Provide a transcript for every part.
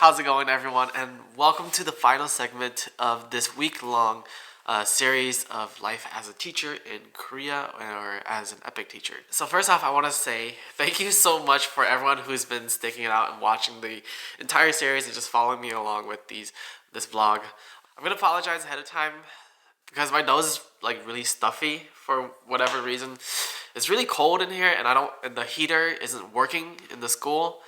How's it going, everyone? And welcome to the final segment of this week-long series of life as a teacher in Korea or as an EPIK teacher. So first off, I want to say thank you so much for everyone who's been sticking it out and watching the entire series and just following me along with this vlog. I'm gonna apologize ahead of time because my nose is like really stuffy for whatever reason. It's really cold in here and the heater isn't working in the school.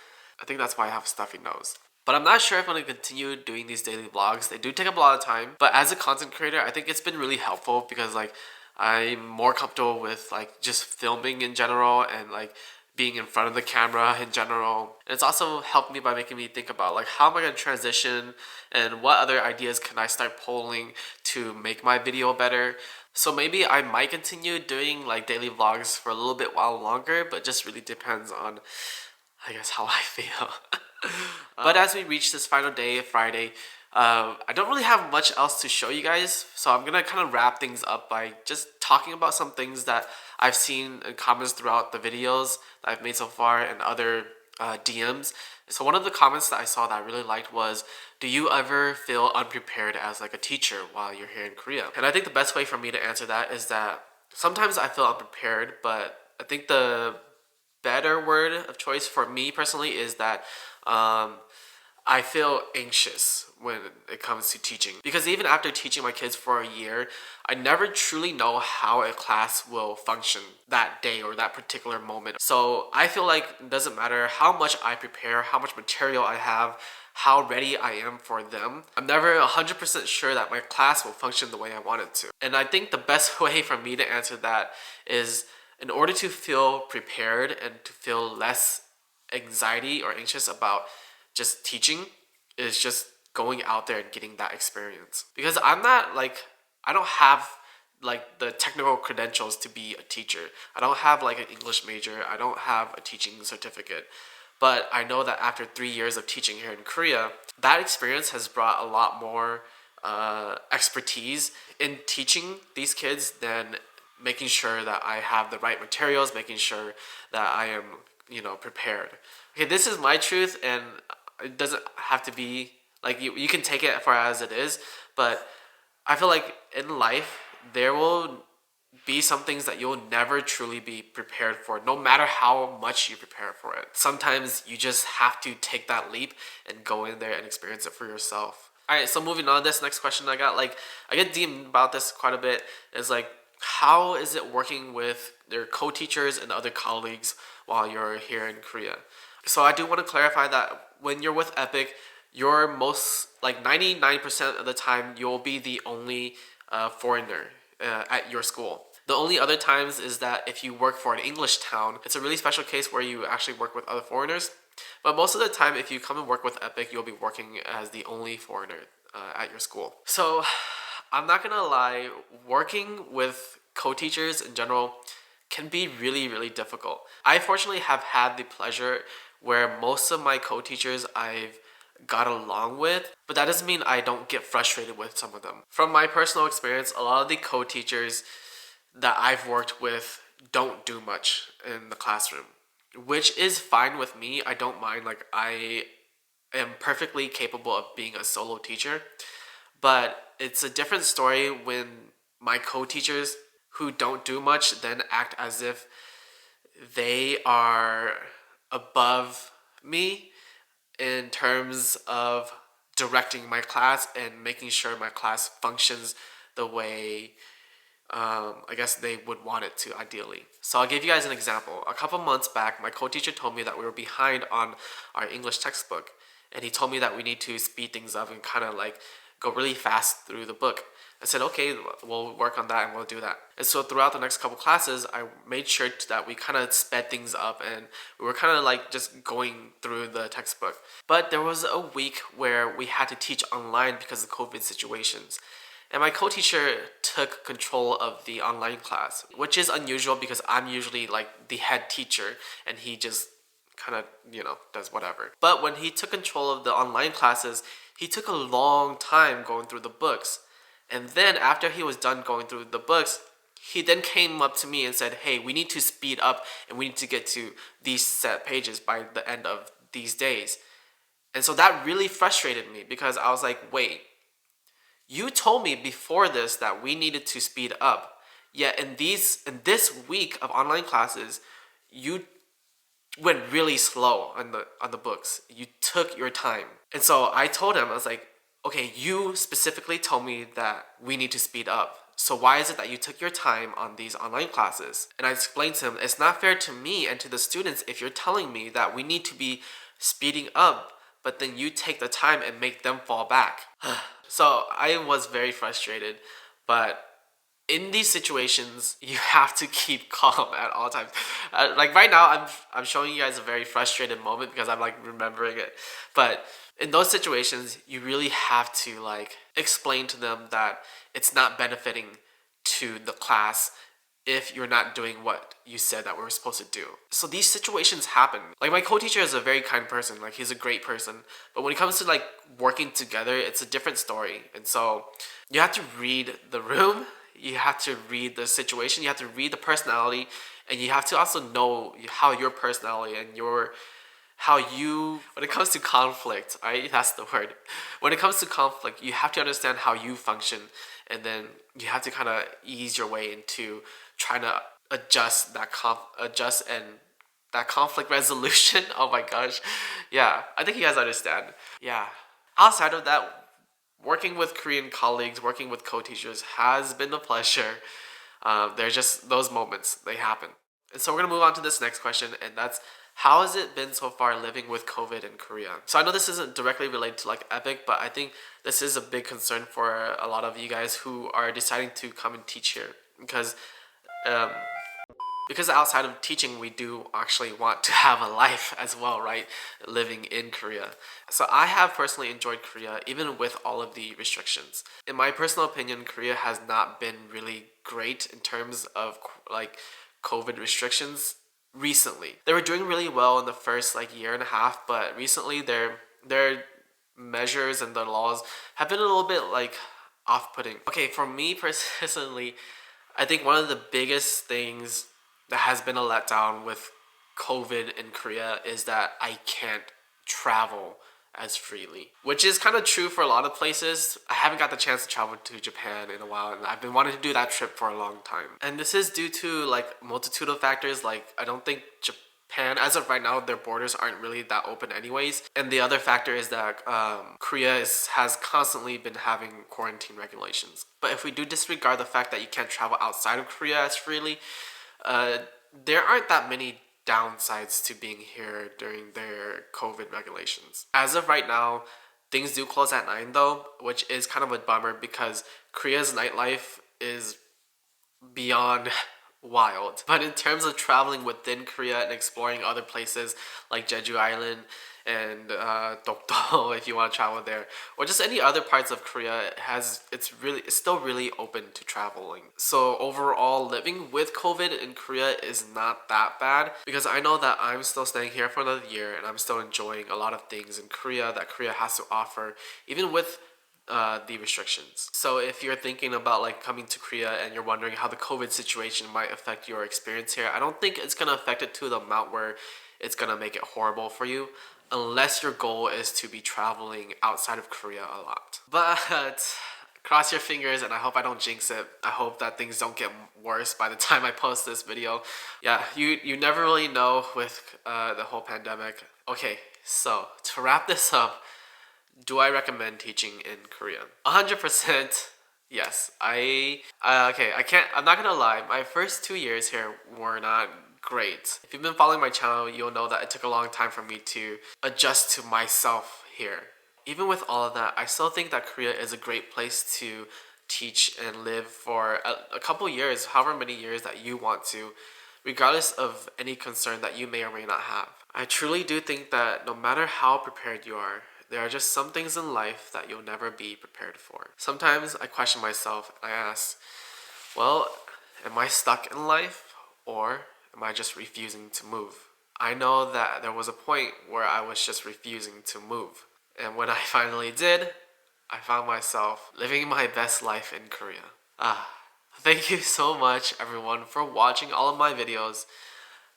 I think that's why I have a stuffy nose. But I'm not sure if I'm going to continue doing these daily vlogs. They do take up a lot of time. But as a content creator, I think it's been really helpful because like I'm more comfortable with like just filming in general and like being in front of the camera in general. And it's also helped me by making me think about like how am I going to transition and what other ideas can I start pulling to make my video better. So maybe I might continue doing like daily vlogs for a little bit while longer, but just really depends on I guess how I feel. But as we reach this final day, Friday, I don't really have much else to show you guys. So I'm gonna kind of wrap things up by just talking about some things that I've seen in comments throughout the videos that I've made so far and other DMs. So one of the comments that I saw that I really liked was, do you ever feel unprepared as like a teacher while you're here in Korea? And I think the best way for me to answer that is that sometimes I feel unprepared, but I think the better word of choice for me personally is that I feel anxious when it comes to teaching. Because even after teaching my kids for a year, I never truly know how a class will function that day or that particular moment. So I feel like it doesn't matter how much I prepare, how much material I have, how ready I am for them. I'm never 100% sure that my class will function the way I want it to. And I think the best way for me to answer that is in order to feel prepared and to feel less anxiety or anxious about just teaching is just going out there and getting that experience. Because I don't have like the technical credentials to be a teacher. I don't have like an English major. I don't have a teaching certificate. But I know that after 3 years of teaching here in Korea, that experience has brought a lot more expertise in teaching these kids than making sure that I have the right materials, making sure that I am, prepared. Okay, this is my truth, and it doesn't have to be like you can take it for as it is, but I feel like in life there will be some things that you'll never truly be prepared for, no matter how much you prepare for it. Sometimes you just have to take that leap and go in there and experience it for yourself. Alright, so moving on, this next question I get DM'd about this quite a bit, is like, how is it working with their co-teachers and other colleagues while you're here in Korea? So I do want to clarify that when you're with EPIK, you're most, like 99% of the time, you'll be the only foreigner at your school. The only other times is that if you work for an English town, it's a really special case where you actually work with other foreigners. But most of the time, if you come and work with EPIK, you'll be working as the only foreigner at your school. So I'm not gonna lie, working with co-teachers in general can be really, really difficult. I fortunately have had the pleasure where most of my co-teachers I've got along with, but that doesn't mean I don't get frustrated with some of them. From my personal experience, a lot of the co-teachers that I've worked with don't do much in the classroom, which is fine with me. I don't mind. Like, I am perfectly capable of being a solo teacher, but it's a different story when my co-teachers who don't do much then act as if they are above me in terms of directing my class and making sure my class functions the way I guess they would want it to ideally. So I'll give you guys an example. A couple months back, my co-teacher told me that we were behind on our English textbook, and he told me that we need to speed things up and kind of like go really fast through the book. I said, okay, we'll work on that and we'll do that. And so throughout the next couple classes, I made sure that we kind of sped things up and we were kind of like just going through the textbook. But there was a week where we had to teach online because of COVID situations. And my co-teacher took control of the online class, which is unusual because I'm usually like the head teacher and he just kind of, does whatever. But when he took control of the online classes, he took a long time going through the books. And then after he was done going through the books, he then came up to me and said, hey, we need to speed up and we need to get to these set pages by the end of these days. And so that really frustrated me because I was like, wait, you told me before this that we needed to speed up. Yet in this week of online classes, you went really slow on the books. You took your time. And so I told him, I was like, okay, you specifically told me that we need to speed up. So why is it that you took your time on these online classes? And I explained to him, it's not fair to me and to the students if you're telling me that we need to be speeding up, but then you take the time and make them fall back. So I was very frustrated, but in these situations, you have to keep calm at all times. Like right now, I'm showing you guys a very frustrated moment because I'm like remembering it. But in those situations, you really have to like explain to them that it's not benefiting to the class if you're not doing what you said that we were supposed to do. So these situations happen. Like my co-teacher is a very kind person, like he's a great person. But when it comes to like working together, it's a different story. And so you have to read the room, you have to read the situation, you have to read the personality, and you have to also know how your personality and how you, when it comes to conflict, right? That's the word. When it comes to conflict, you have to understand how you function, and then you have to kind of ease your way into trying to adjust and that conflict resolution. Oh my gosh. Yeah, I think you guys understand. Yeah. Outside of that, working with Korean colleagues, working with co-teachers has been a pleasure. They're just those moments, they happen. And so we're gonna move on to this next question, and that's how has it been so far living with COVID in Korea? So I know this isn't directly related to like EPIK, but I think this is a big concern for a lot of you guys who are deciding to come and teach here um, because outside of teaching, we do actually want to have a life as well, right? Living in Korea. So I have personally enjoyed Korea even with all of the restrictions. In my personal opinion, Korea has not been really great in terms of like COVID restrictions recently. They were doing really well in the first like year and a half, but recently their measures and the laws have been a little bit like off-putting. Okay, for me personally, I think one of the biggest things that has been a letdown with COVID in Korea is that I can't travel as freely, which is kind of true for a lot of places. I haven't got the chance to travel to Japan in a while, and I've been wanting to do that trip for a long time. And this is due to like multitude of factors. Like I don't think Japan, as of right now, their borders aren't really that open anyways. And the other factor is that Korea has constantly been having quarantine regulations. But if we do disregard the fact that you can't travel outside of Korea as freely, there aren't that many downsides to being here during their COVID regulations. As of right now, things do close at 9 though, which is kind of a bummer because Korea's nightlife is beyond wild. But in terms of traveling within Korea and exploring other places like Jeju Island and Dokdo, if you want to travel there, or just any other parts of Korea, it's still really open to traveling. So overall, living with COVID in Korea is not that bad because I know that I'm still staying here for another year and I'm still enjoying a lot of things in Korea that Korea has to offer, even with the restrictions. So if you're thinking about like coming to Korea and you're wondering how the COVID situation might affect your experience here, I don't think it's gonna affect it to the amount where it's gonna make it horrible for you, unless your goal is to be traveling outside of Korea a lot. But cross your fingers and I hope I don't jinx it. I hope that things don't get worse by the time I post this video. Yeah, you never really know with the whole pandemic. Okay, so to wrap this up, do I recommend teaching in Korea? 100% yes. I'm not gonna lie, my first 2 years here were not great. If you've been following my channel, you'll know that it took a long time for me to adjust to myself here. Even with all of that, I still think that Korea is a great place to teach and live for a couple years, however many years that you want to, regardless of any concern that you may or may not have. I truly do think that no matter how prepared you are, there are just some things in life that you'll never be prepared for. Sometimes I question myself and I ask, well, am I stuck in life or am I just refusing to move? I know that there was a point where I was just refusing to move. And when I finally did, I found myself living my best life in Korea. Thank you so much everyone for watching all of my videos.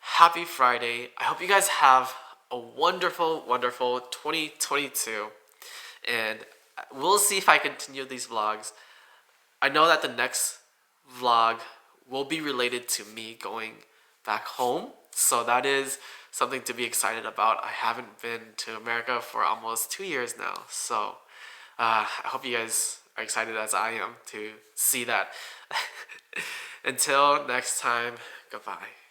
Happy Friday. I hope you guys have a wonderful, wonderful 2022. And we'll see if I continue these vlogs. I know that the next vlog will be related to me going back home. So that is something to be excited about. I haven't been to America for almost 2 years now. So I hope you guys are excited as I am to see that. Until next time, goodbye.